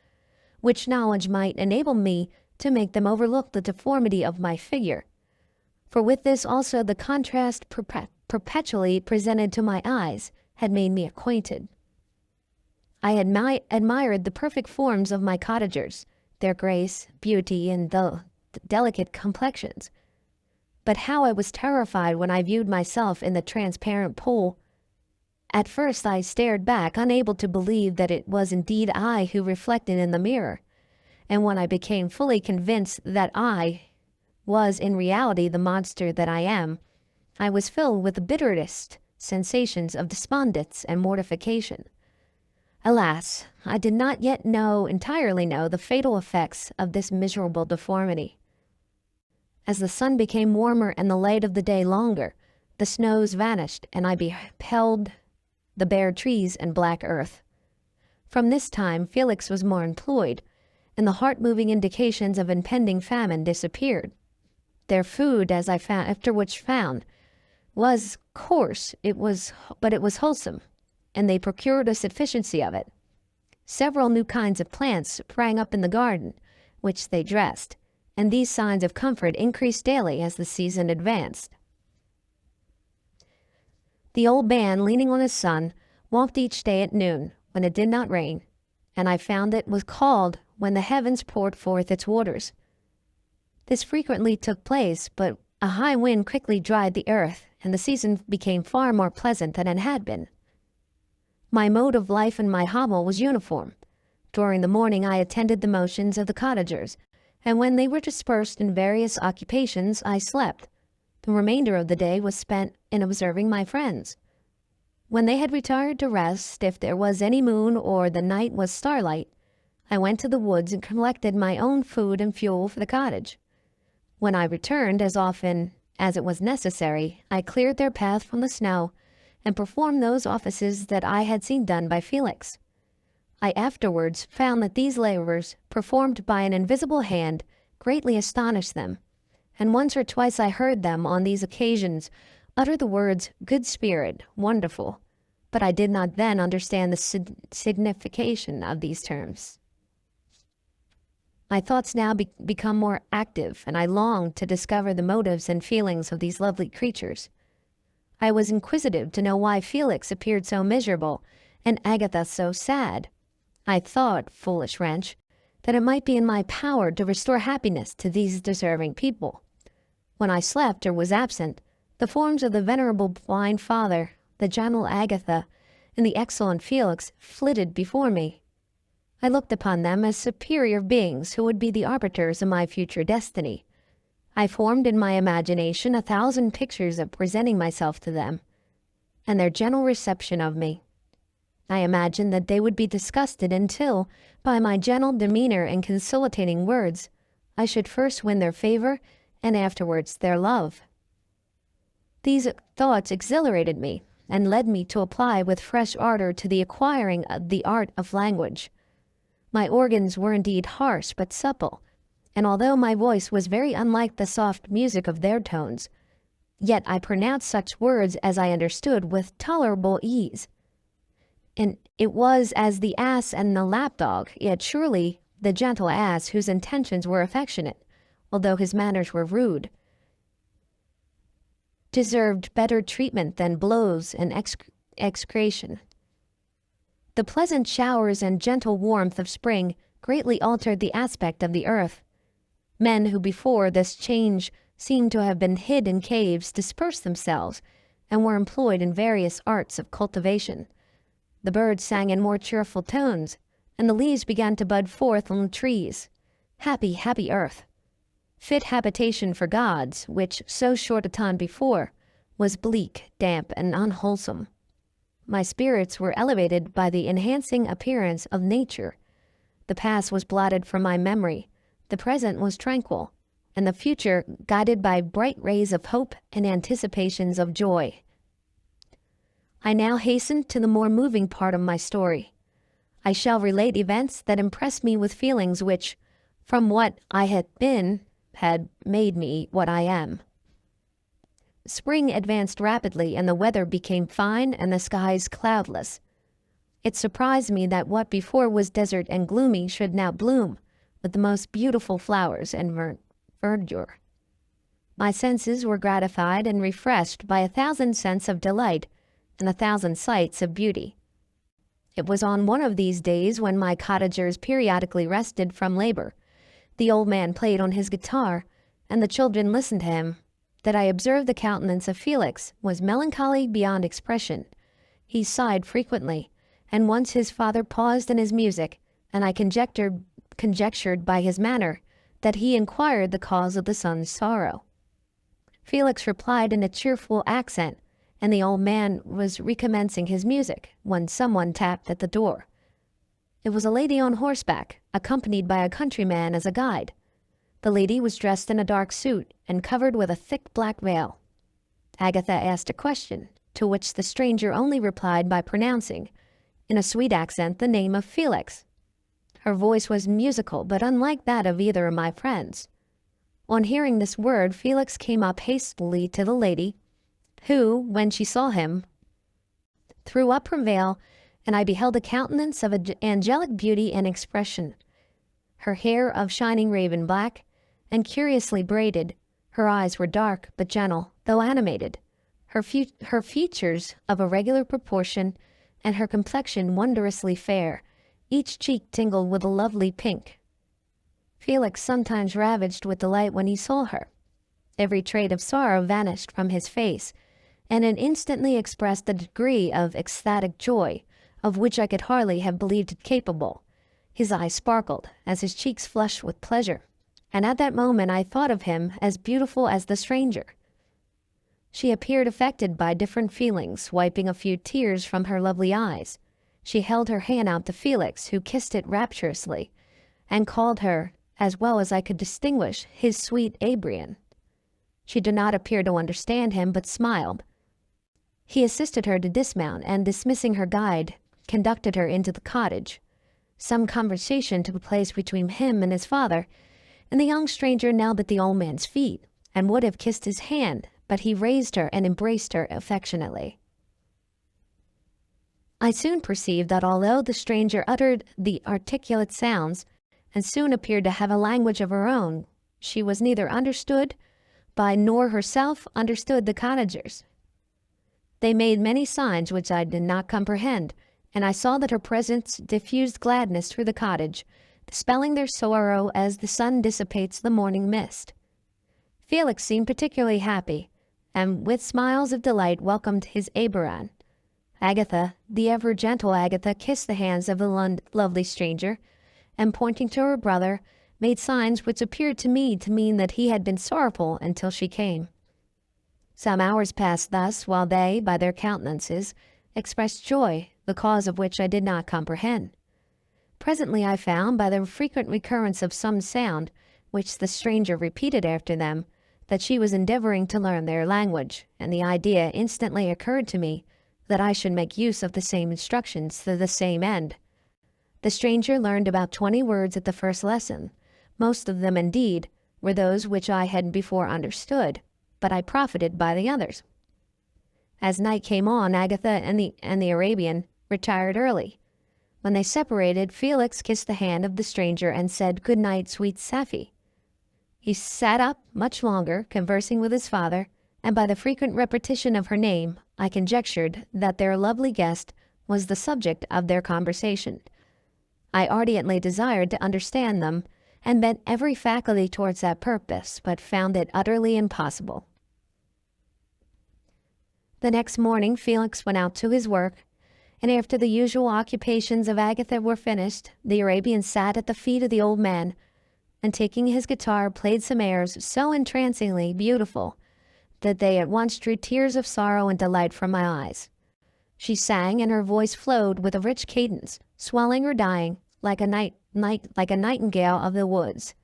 which knowledge might enable me to make them overlook the deformity of my figure. For with this also the contrast perpetually presented to my eyes had made me acquainted. I had admired the perfect forms of my cottagers, their grace, beauty, and the delicate complexions. But how I was terrified when I viewed myself in the transparent pool. At first I stared back, unable to believe that it was indeed I who reflected in the mirror, and when I became fully convinced that I was in reality the monster that I am, I was filled with the bitterest sensations of despondence and mortification. Alas, I did not yet entirely know the fatal effects of this miserable deformity. As the sun became warmer and the light of the day longer, the snows vanished, and I beheld the bare trees and black earth. From this time Felix was more employed, and the heart-moving indications of impending famine disappeared. Their food, as I found, was coarse, but it was wholesome, and they procured a sufficiency of it. Several new kinds of plants sprang up in the garden, which they dressed, and these signs of comfort increased daily as the season advanced. The old man, leaning on his son, walked each day at noon, when it did not rain, and I found it was called when the heavens poured forth its waters. This frequently took place, but a high wind quickly dried the earth, and the season became far more pleasant than it had been. My mode of life in my hovel was uniform. During the morning I attended the motions of the cottagers, and when they were dispersed in various occupations, I slept. The remainder of the day was spent in observing my friends. When they had retired to rest, if there was any moon or the night was starlight, I went to the woods and collected my own food and fuel for the cottage. When I returned, as often as it was necessary, I cleared their path from the snow and performed those offices that I had seen done by Felix. I afterwards found that these labors, performed by an invisible hand, greatly astonished them, and once or twice I heard them on these occasions utter the words good spirit, wonderful, but I did not then understand the signification of these terms. My thoughts now become more active, and I longed to discover the motives and feelings of these lovely creatures. I was inquisitive to know why Felix appeared so miserable and Agatha so sad. I thought, foolish wretch, that it might be in my power to restore happiness to these deserving people. When I slept or was absent, the forms of the venerable blind father, the gentle Agatha, and the excellent Felix flitted before me. I looked upon them as superior beings who would be the arbiters of my future destiny. I formed in my imagination 1,000 pictures of presenting myself to them, and their gentle reception of me. I imagined that they would be disgusted until, by my gentle demeanor and conciliating words, I should first win their favor and afterwards their love. These thoughts exhilarated me and led me to apply with fresh ardor to the acquiring of the art of language. My organs were indeed harsh but supple, and although my voice was very unlike the soft music of their tones, yet I pronounced such words as I understood with tolerable ease. And it was as the ass and the lapdog, yet surely the gentle ass, whose intentions were affectionate, although his manners were rude, deserved better treatment than blows and execration. The pleasant showers and gentle warmth of spring greatly altered the aspect of the earth. Men who before this change seemed to have been hid in caves dispersed themselves and were employed in various arts of cultivation. The birds sang in more cheerful tones, and the leaves began to bud forth on the trees. Happy, happy earth! Fit habitation for gods, which, so short a time before, was bleak, damp, and unwholesome. My spirits were elevated by the enhancing appearance of nature. The past was blotted from my memory, the present was tranquil, and the future guided by bright rays of hope and anticipations of joy. I now hasten to the more moving part of my story. I shall relate events that impressed me with feelings which, from what I had been, had made me what I am. Spring advanced rapidly, and the weather became fine and the skies cloudless. It surprised me that what before was desert and gloomy should now bloom with the most beautiful flowers and verdure. My senses were gratified and refreshed by 1,000 scents of delight and 1,000 sights of beauty. It was on one of these days, when my cottagers periodically rested from labor, the old man played on his guitar, and the children listened to him, that I observed the countenance of Felix was melancholy beyond expression. He sighed frequently, and once his father paused in his music, and I conjectured by his manner that he inquired the cause of the son's sorrow. Felix replied in a cheerful accent, and the old man was recommencing his music when someone tapped at the door. It was a lady on horseback, accompanied by a countryman as a guide. The lady was dressed in a dark suit and covered with a thick black veil. Agatha asked a question, to which the stranger only replied by pronouncing, in a sweet accent, the name of Felix. Her voice was musical, but unlike that of either of my friends. On hearing this word, Felix came up hastily to the lady, who, when she saw him, threw up her veil, and I beheld a countenance of angelic beauty and expression. Her hair of shining raven black, and curiously braided, her eyes were dark but gentle, though animated, her features of a regular proportion, and her complexion wondrously fair, each cheek tingled with a lovely pink. Felix sometimes ravaged with delight when he saw her. Every trait of sorrow vanished from his face, and it instantly expressed a degree of ecstatic joy, of which I could hardly have believed it capable. His eyes sparkled, as his cheeks flushed with pleasure, and at that moment I thought of him as beautiful as the stranger. She appeared affected by different feelings, wiping a few tears from her lovely eyes. She held her hand out to Felix, who kissed it rapturously, and called her, as well as I could distinguish, his sweet Abrian. She did not appear to understand him, but smiled. He assisted her to dismount, and dismissing her guide, conducted her into the cottage. Some conversation took place between him and his father, and the young stranger knelt at the old man's feet, and would have kissed his hand, but he raised her and embraced her affectionately. I soon perceived that although the stranger uttered the articulate sounds, and soon appeared to have a language of her own, she was neither understood by nor herself understood the cottagers. They made many signs which I did not comprehend, and I saw that her presence diffused gladness through the cottage, dispelling their sorrow as the sun dissipates the morning mist. Felix seemed particularly happy, and with smiles of delight welcomed his Oberon. Agatha, the ever-gentle Agatha, kissed the hands of the lovely stranger, and pointing to her brother, made signs which appeared to me to mean that he had been sorrowful until she came. Some hours passed thus, while they, by their countenances, expressed joy, the cause of which I did not comprehend. Presently I found, by the frequent recurrence of some sound, which the stranger repeated after them, that she was endeavoring to learn their language, and the idea instantly occurred to me that I should make use of the same instructions to the same end. The stranger learned about 20 words at the first lesson. Most of them, indeed, were those which I had before understood, but I profited by the others. As night came on, Agatha and the Arabian retired early. When they separated, Felix kissed the hand of the stranger and said, "Good night, sweet Safie." He sat up much longer, conversing with his father, and by the frequent repetition of her name, I conjectured that their lovely guest was the subject of their conversation. I ardently desired to understand them, and bent every faculty towards that purpose, but found it utterly impossible. The next morning Felix went out to his work, and after the usual occupations of Agatha were finished, the Arabian sat at the feet of the old man, and taking his guitar played some airs so entrancingly beautiful that they at once drew tears of sorrow and delight from my eyes. She sang, and her voice flowed with a rich cadence, swelling or dying, like a nightingale of the woods.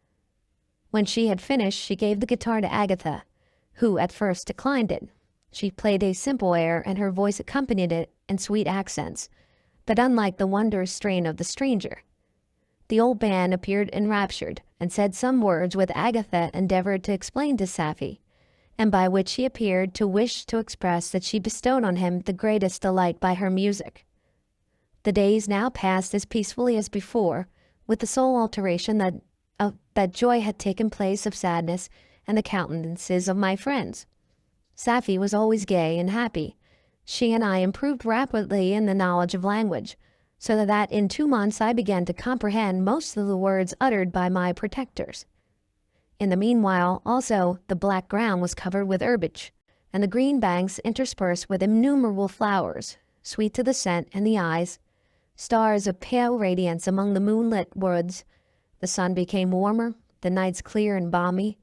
When she had finished, she gave the guitar to Agatha, who at first declined it. She played a simple air, and her voice accompanied it in sweet accents, but unlike the wondrous strain of the stranger. The old man appeared enraptured, and said some words which Agatha endeavored to explain to Safie, and by which he appeared to wish to express that she bestowed on him the greatest delight by her music. The days now passed as peacefully as before, with the sole alteration that joy had taken place of sadness in the countenances of my friends. Safie was always gay and happy. She and I improved rapidly in the knowledge of language, so that in 2 months I began to comprehend most of the words uttered by my protectors. In the meanwhile, also, the black ground was covered with herbage, and the green banks interspersed with innumerable flowers, sweet to the scent and the eyes, stars of pale radiance among the moonlit woods. The sun became warmer, the nights clear and balmy,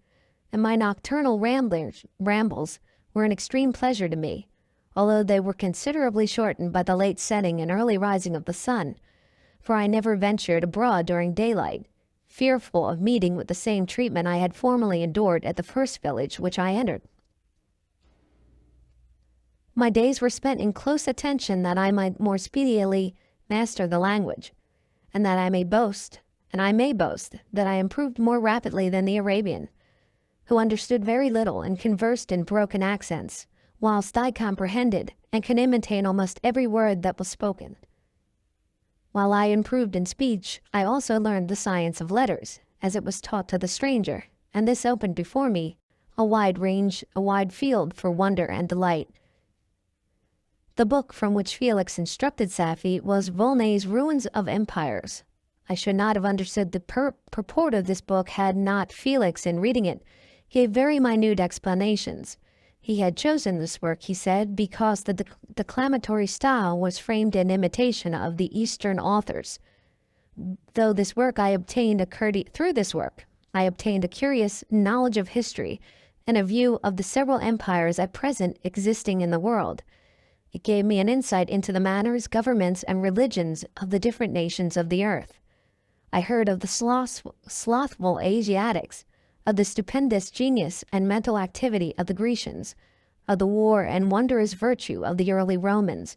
and my nocturnal rambles were an extreme pleasure to me, although they were considerably shortened by the late setting and early rising of the sun, for I never ventured abroad during daylight, fearful of meeting with the same treatment I had formerly endured at the first village which I entered. My days were spent in close attention that I might more speedily master the language, and I may boast that I improved more rapidly than the Arabian, who understood very little and conversed in broken accents, whilst I comprehended and could imitate almost every word that was spoken. While I improved in speech, I also learned the science of letters, as it was taught to the stranger, and this opened before me a wide field for wonder and delight. The book from which Felix instructed Safie was Volney's Ruins of Empires. I should not have understood the purport of this book had not Felix, in reading it, gave very minute explanations. He had chosen this work, he said, because the declamatory style was framed in imitation of the Eastern authors. Through this work I obtained a curious knowledge of history and a view of the several empires at present existing in the world. It gave me an insight into the manners, governments, and religions of the different nations of the earth. I heard of the slothful Asiatics, of the stupendous genius and mental activity of the Grecians, of the war and wondrous virtue of the early Romans,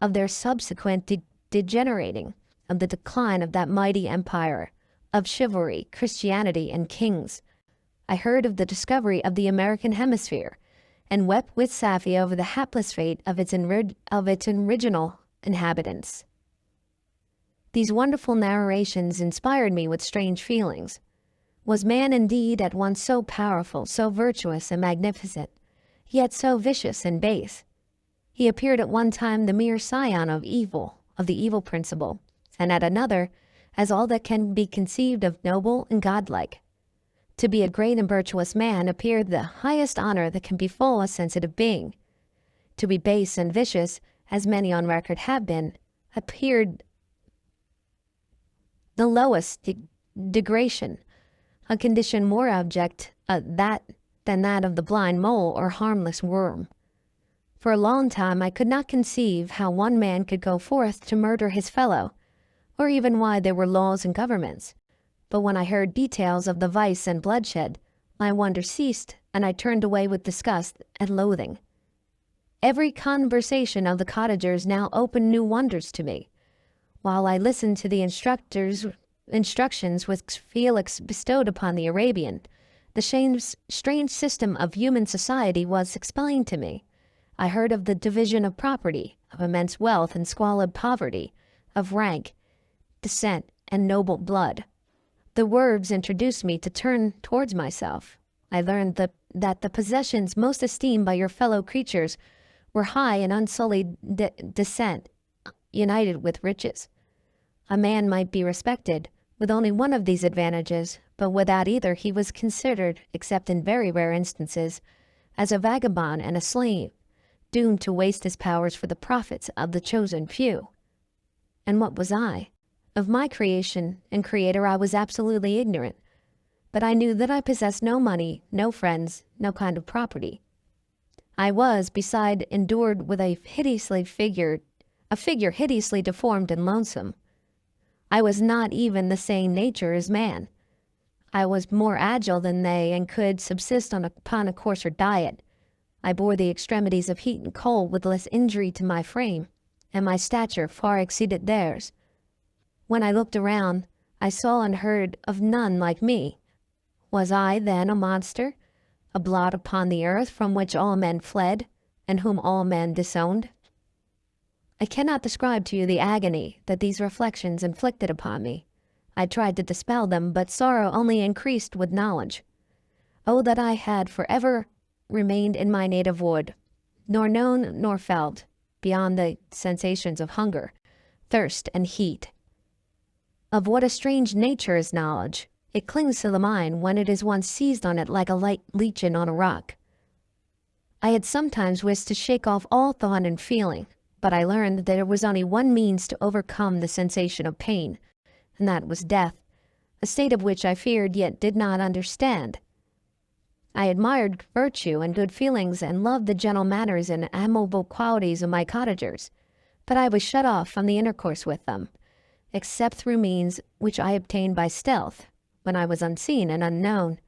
of their subsequent degenerating, of the decline of that mighty empire, of chivalry, Christianity, and kings. I heard of the discovery of the American hemisphere, and wept with Safie over the hapless fate of its original inhabitants. These wonderful narrations inspired me with strange feelings. Was man indeed at once so powerful, so virtuous and magnificent, yet so vicious and base? He appeared at one time the mere scion of evil, of the evil principle, and at another as all that can be conceived of noble and godlike. To be a great and virtuous man appeared the highest honor that can befall a sensitive being. To be base and vicious, as many on record have been, appeared the lowest degradation, a condition more abject than that of the blind mole or harmless worm. For a long time I could not conceive how one man could go forth to murder his fellow, or even why there were laws and governments. But when I heard details of the vice and bloodshed, my wonder ceased, and I turned away with disgust and loathing. Every conversation of the cottagers now opened new wonders to me. While I listened to the instructions which Felix bestowed upon the Arabian, the strange system of human society was explained to me. I heard of the division of property, of immense wealth and squalid poverty, of rank, descent, and noble blood. The words introduced me to turn towards myself. I learned that the possessions most esteemed by your fellow creatures were high and unsullied descent, united with riches. A man might be respected with only one of these advantages, but without either he was considered, except in very rare instances, as a vagabond and a slave, doomed to waste his powers for the profits of the chosen few. And what was I? Of my creation and creator I was absolutely ignorant, but I knew that I possessed no money, no friends, no kind of property. I was, beside, endued with a figure hideously deformed and lonesome. I was not even the same nature as man. I was more agile than they, and could subsist upon a coarser diet. I bore the extremities of heat and cold with less injury to my frame, and my stature far exceeded theirs. When I looked around, I saw and heard of none like me. Was I, then, a monster, a blot upon the earth from which all men fled, and whom all men disowned? I cannot describe to you the agony that these reflections inflicted upon me. I tried to dispel them, but sorrow only increased with knowledge. Oh, that I had forever remained in my native wood, nor known nor felt, beyond the sensations of hunger, thirst, and heat. Of what a strange nature is knowledge! It clings to the mind when it is once seized on it like a light lichen on a rock. I had sometimes wished to shake off all thought and feeling, but I learned that there was only one means to overcome the sensation of pain, and that was death, a state of which I feared yet did not understand. I admired virtue and good feelings and loved the gentle manners and amiable qualities of my cottagers, but I was shut off from the intercourse with them, except through means which I obtained by stealth, when I was unseen and unknown,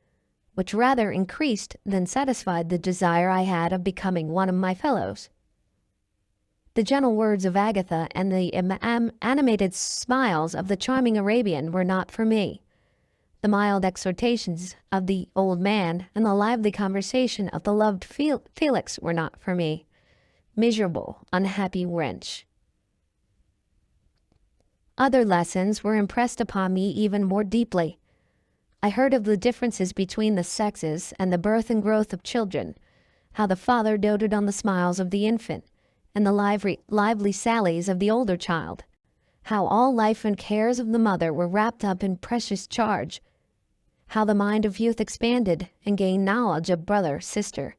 which rather increased than satisfied the desire I had of becoming one of my fellows. The gentle words of Agatha and the animated smiles of the charming Arabian were not for me. The mild exhortations of the old man and the lively conversation of the loved Felix were not for me. Miserable, unhappy wretch! Other lessons were impressed upon me even more deeply. I heard of the differences between the sexes and the birth and growth of children, how the father doted on the smiles of the infant and the lively sallies of the older child, how all life and cares of the mother were wrapped up in precious charge, how the mind of youth expanded and gained knowledge of brother, sister,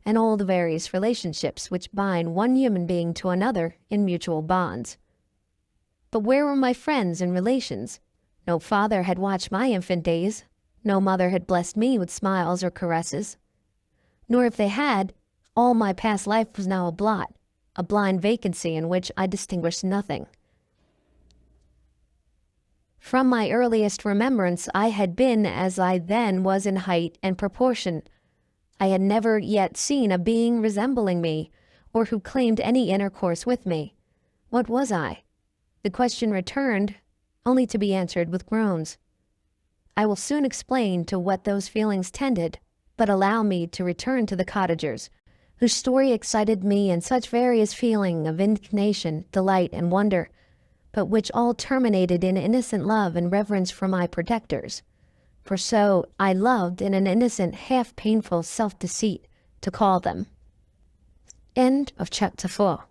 and all the various relationships which bind one human being to another in mutual bonds. But where were my friends and relations? No father had watched my infant days. No mother had blessed me with smiles or caresses. Nor if they had, all my past life was now a blot, a blind vacancy in which I distinguished nothing. From my earliest remembrance I had been as I then was in height and proportion. I had never yet seen a being resembling me, or who claimed any intercourse with me. What was I? The question returned, only to be answered with groans. I will soon explain to what those feelings tended, but allow me to return to the cottagers, whose story excited me in such various feeling of indignation, delight, and wonder, but which all terminated in innocent love and reverence for my protectors. For so I loved in an innocent, half-painful self-deceit to call them. End of chapter 4.